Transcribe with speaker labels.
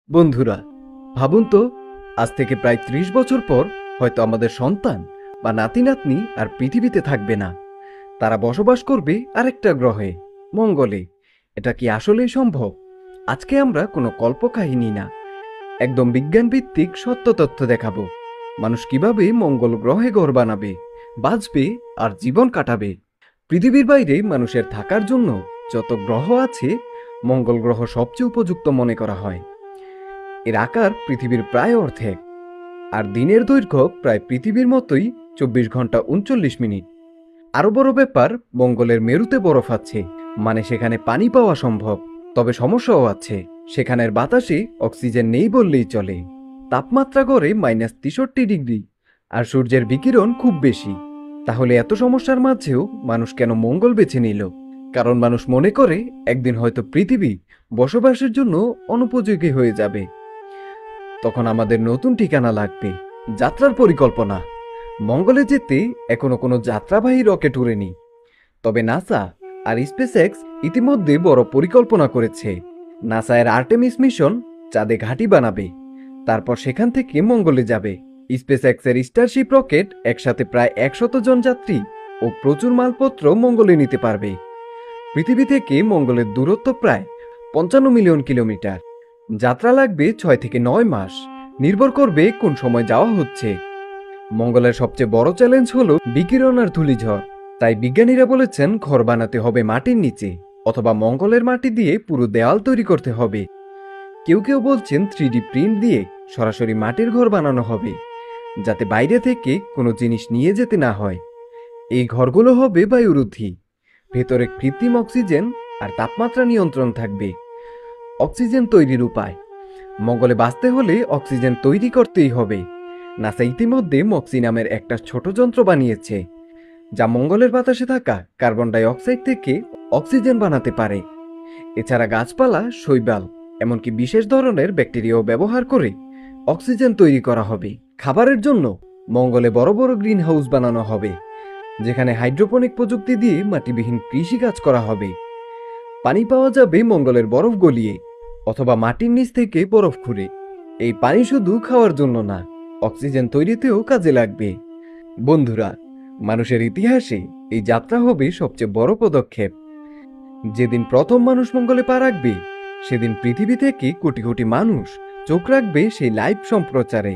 Speaker 1: বন্ধুরা, ভাবুন তো, আজ থেকে প্রায় ৩০ বছর পর হয়তো আমাদের সন্তান বা নাতি নাতনি আর পৃথিবীতে থাকবে না। তারা বসবাস করবে আরেকটা গ্রহে, মঙ্গলে। এটা কি আসলেই সম্ভব? আজকে আমরা কোনো কল্পকাহিনী না, একদম বিজ্ঞানভিত্তিক সত্য তথ্য দেখাবো। মানুষ কিভাবে মঙ্গল গ্রহে ঘর বানাবে, বাঁচবে আর জীবন কাটাবে। পৃথিবীর বাইরে মানুষের থাকার জন্য যত গ্রহ আছে, মঙ্গল গ্রহ সবচেয়ে উপযুক্ত মনে করা হয়। এর আকার পৃথিবীর প্রায় অর্ধেক, আর দিনের দৈর্ঘ্য প্রায় পৃথিবীর মতোই ২৪ ঘন্টা ৩৯ মিনিট। আরো বড় ব্যাপার, মঙ্গলের মেরুতে বরফ আছে, মানে সেখানে পানি পাওয়া সম্ভব। তবে সমস্যাও আছে, সেখানের বাতাসে অক্সিজেন নেই বললেই চলে। তাপমাত্রা গড়ে -৬৩ ডিগ্রি, আর সূর্যের বিকিরণ খুব বেশি। তাহলে এত সমস্যার মাঝেও মানুষ কেন মঙ্গল বেছে নিল? কারণ মানুষ মনে করে একদিন হয়তো পৃথিবী বসবাসের জন্য অনুপযোগী হয়ে যাবে। তখন আমাদের নতুন ঠিকানা লাগবে, যাত্রার পরিকল্পনা। মঙ্গলে যেতে এখনো কোনো যাত্রাবাহী রকেট উড়েনি, তবে নাসা আর স্পেসএক্স ইতিমধ্যে বড় পরিকল্পনা করেছে। নাসা এর আর্টেমিস মিশন চাঁদে ঘাঁটি বানাবে, তারপর সেখান থেকে মঙ্গলে যাবে। স্পেসএক্স এর স্টারশিপ রকেট একসাথে প্রায় ১০০ জন যাত্রী ও প্রচুর মালপত্র মঙ্গলে নিতে পারবে। পৃথিবী থেকে মঙ্গলের দূরত্ব প্রায় ৫৫ মিলিয়ন কিলোমিটার। যাত্রা লাগবে ৬ থেকে ৯ মাস, নির্ভর করবে কোন সময় যাওয়া হচ্ছে। মঙ্গলের সবচেয়ে বড় চ্যালেঞ্জ হলো বিকিরণ আর ধূলিঝড়। তাই বিজ্ঞানীরা বলেছেন ঘর বানাতে হবে মাটির নিচে, অথবা মঙ্গলের মাটি দিয়ে পুরো দেওয়াল তৈরি করতে হবে। কেউ কেউ বলছেন 3D প্রিন্ট দিয়ে সরাসরি মাটির ঘর বানানো হবে, যাতে বাইরে থেকে কোনো জিনিস নিয়ে যেতে না হয়। এই ঘরগুলো হবে বায়ুরোধী, ভেতরে কৃত্রিম অক্সিজেন আর তাপমাত্রা নিয়ন্ত্রণ থাকবে। অক্সিজেন তৈরির উপায়: মঙ্গলে বাঁচতে হলে অক্সিজেন তৈরি করতেই হবে। নাসা ইতিমধ্যে মক্সি নামের একটা ছোট যন্ত্র বানিয়েছে, যা মঙ্গলের বাতাসে থাকা কার্বন ডাই অক্সাইড থেকে অক্সিজেন বানাতে পারে। এছাড়া গাছপালা, শৈবাল, এমনকি বিশেষ ধরনের ব্যাকটেরিয়াও ব্যবহার করে অক্সিজেন তৈরি করা হবে। খাবারের জন্য মঙ্গলে বড় বড় গ্রিন হাউস বানানো হবে, যেখানে হাইড্রোপনিক প্রযুক্তি দিয়ে মাটিবিহীন কৃষিকাজ করা হবে। পানি পাওয়া যাবে মঙ্গলের বরফ গলিয়ে, অথবা মাটির নিচ থেকে বরফ খুঁড়ে। এই পানি শুধু খাওয়ার জন্য না, অক্সিজেন তৈরিতেও কাজে লাগবে। বন্ধুরা, মানুষের ইতিহাসে এই যাত্রা হবে সবচেয়ে বড় পদক্ষেপ। যেদিন প্রথম মানুষ মঙ্গলে পা রাখবে, সেদিন পৃথিবী থেকে কোটি কোটি মানুষ চোখ রাখবে সেই লাইভ সম্প্রচারে।